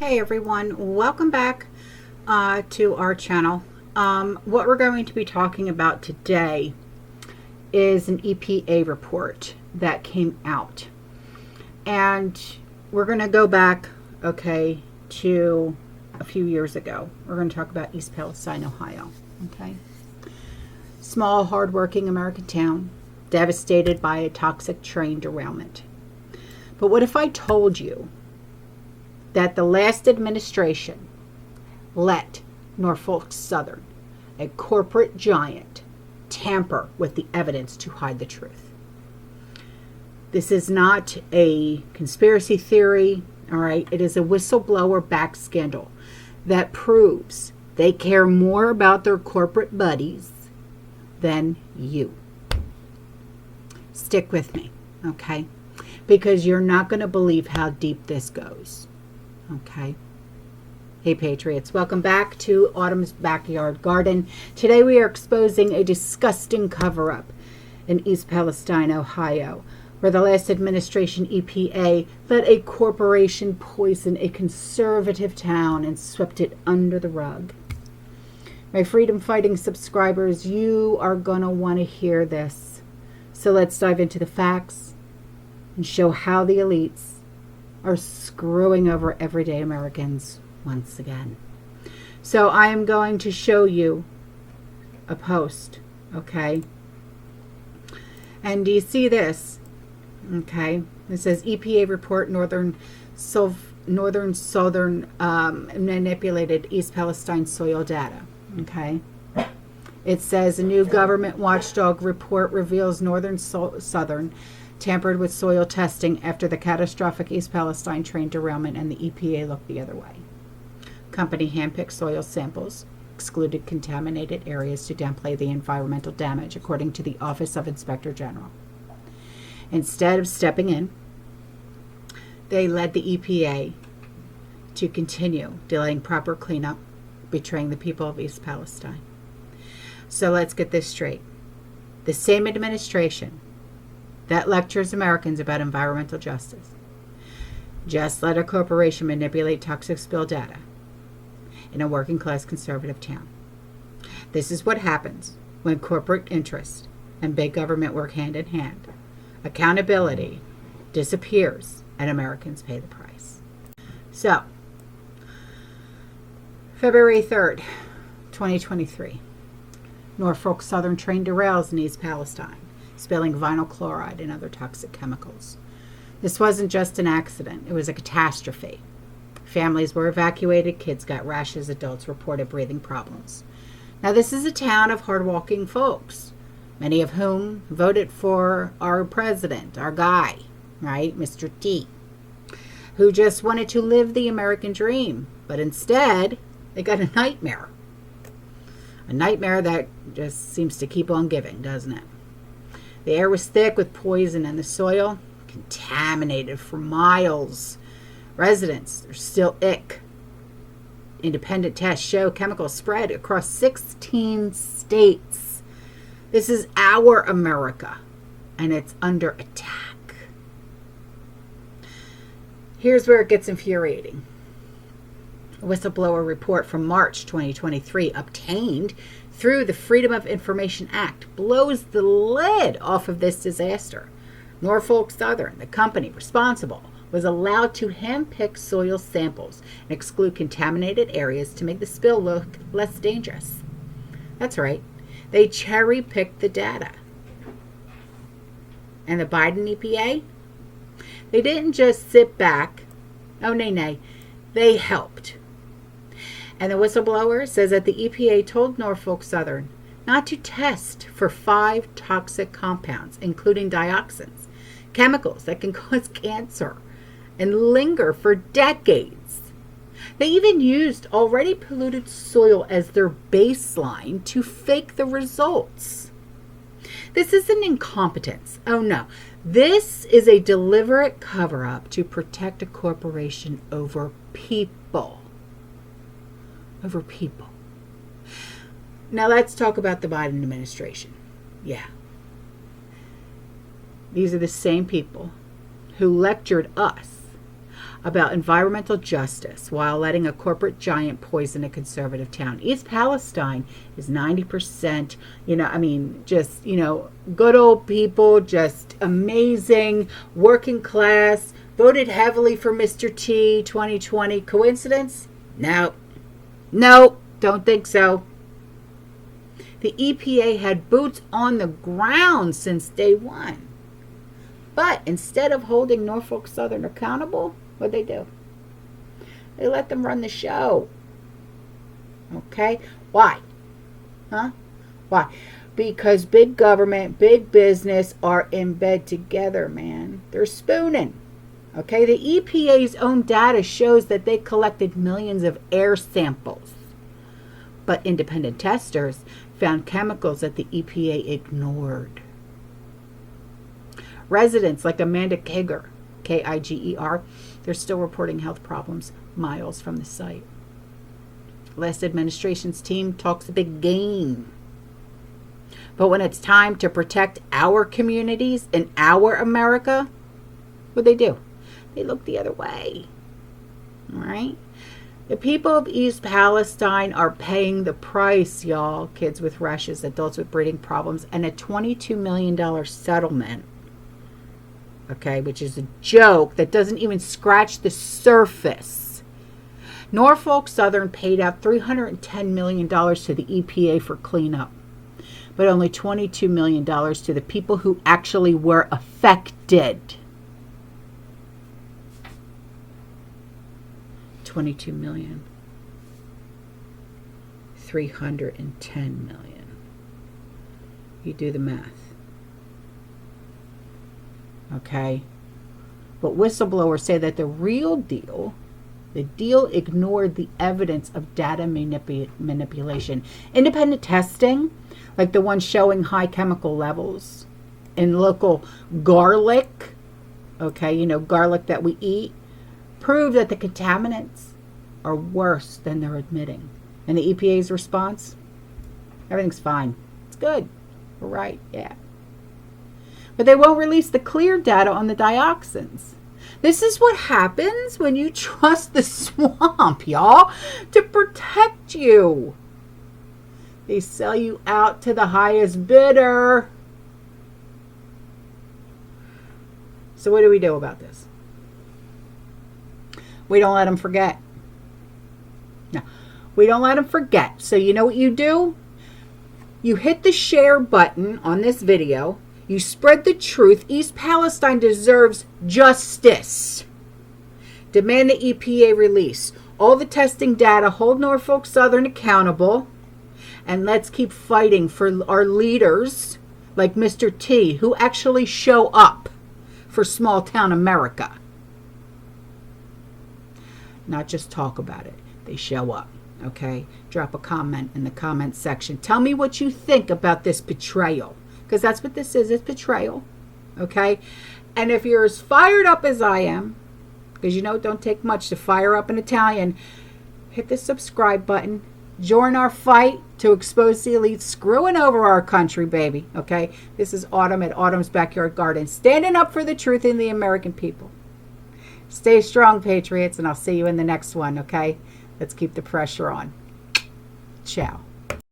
Hey everyone, welcome back to our channel. What we're going to be talking about today is an EPA report that came out. And we're going to go back, okay, to a few years ago. We're going to talk about East Palestine, Ohio, okay? Small, hardworking American town, devastated by a toxic train derailment. But what if I told you that the last administration let Norfolk Southern, a corporate giant, tamper with the evidence to hide the truth? This is not a conspiracy theory, all right? It is a whistleblower back scandal that proves they care more about their corporate buddies than you. Stick with me, okay? Because you're not going to believe how deep this goes. Okay. Hey Patriots, welcome back to Autumn's Backyard Garden. Today we are exposing a disgusting cover-up in East Palestine, Ohio, where the last administration, EPA, let a corporation poison a conservative town and swept it under the rug. My freedom-fighting subscribers, you are going to want to hear this. So let's dive into the facts and show how the elites are screwing over everyday Americans once again. So I am going to show you a post, okay? And do you see this? Okay, it says EPA report Northern Southern manipulated East Palestine soil data. Okay, it says a new government watchdog report reveals Northern Southern tampered with soil testing after the catastrophic East Palestine train derailment, and the EPA looked the other way. Company handpicked soil samples, excluded contaminated areas to downplay the environmental damage, according to the Office of Inspector General. Instead of stepping in, they led the EPA to continue delaying proper cleanup, betraying the people of East Palestine. So let's get this straight. The same administration that lectures Americans about environmental justice just let a corporation manipulate toxic spill data in a working class conservative town. This is what happens when corporate interest and big government work hand in hand. Accountability disappears and Americans pay the price. So, February 3rd, 2023, Norfolk Southern train derails in East Palestine, spilling vinyl chloride and other toxic chemicals. This wasn't just an accident, it was a catastrophe. Families were evacuated, kids got rashes, adults reported breathing problems. Now this is a town of hardworking folks, many of whom voted for our president, our guy, right, Mr. T, who just wanted to live the American dream, but instead they got a nightmare. A nightmare that just seems to keep on giving, doesn't it? The air was thick with poison and the soil contaminated for miles. Residents are still ick. Independent tests show chemicals spread across 16 states. This is our America, and it's under attack. Here's where it gets infuriating. A whistleblower report from March 2023 obtained through the Freedom of Information Act blows the lid off of this disaster. Norfolk Southern, the company responsible, was allowed to handpick soil samples and exclude contaminated areas to make the spill look less dangerous. That's right. They cherry-picked the data. And the Biden EPA? They didn't just sit back. Oh, nay. They helped. And the whistleblower says that the EPA told Norfolk Southern not to test for 5 toxic compounds, including dioxins, chemicals that can cause cancer and linger for decades. They even used already polluted soil as their baseline to fake the results. This isn't incompetence. Oh no. This is a deliberate cover-up to protect a corporation over people. Over people. Now let's talk about the Biden administration. Yeah. These are the same people who lectured us about environmental justice while letting a corporate giant poison a conservative town. East Palestine is 90%, just, good old people, just amazing, working class, voted heavily for Mr. T 2020. Coincidence? No. No, don't think so. The EPA had boots on the ground since day one. But instead of holding Norfolk Southern accountable, what'd they do? They let them run the show. Okay? Why? Huh? Why? Because big government, big business are in bed together, man. They're spooning. Okay? The EPA's own data shows that they collected millions of air samples. But independent testers found chemicals that the EPA ignored. Residents like Amanda Kiger, Kiger, they're still reporting health problems miles from the site. Last administration's team talks a big game. But when it's time to protect our communities in our America, what do? They look the other way. All right? The people of East Palestine are paying the price, y'all. Kids with rashes, adults with breathing problems, and a $22 million settlement. Okay, which is a joke that doesn't even scratch the surface. Norfolk Southern paid out $310 million to the EPA for cleanup, but only $22 million to the people who actually were affected. $22 million. $310 million. You do the math. Okay? But whistleblowers say that the real deal, the deal ignored the evidence of data manipulation. Independent testing, like the one showing high chemical levels in local garlic, okay, garlic that we eat, prove that the contaminants are worse than they're admitting. And the EPA's response? Everything's fine. It's good. We're right. Yeah. But they won't release the clear data on the dioxins. This is what happens when you trust the swamp, y'all, to protect you. They sell you out to the highest bidder. So what do we do about this? We don't let them forget. No, we don't let them forget. So you know what you do? You hit the share button on this video. You spread the truth. East Palestine deserves justice. Demand the EPA release all the testing data. Hold Norfolk Southern accountable. And let's keep fighting for our leaders like Mr. T, who actually show up for small town America. Not just talk about it. They show up. Okay? Drop a comment in the comment section. Tell me what you think about this betrayal. Because that's what this is. It's betrayal. Okay? And if you're as fired up as I am, because it don't take much to fire up an Italian, hit the subscribe button. Join our fight to expose the elite screwing over our country, baby. Okay? This is Autumn at Autumn's Backyard Garden. Standing up for the truth in the American people. Stay strong, Patriots, and I'll see you in the next one, okay? Let's keep the pressure on. Ciao.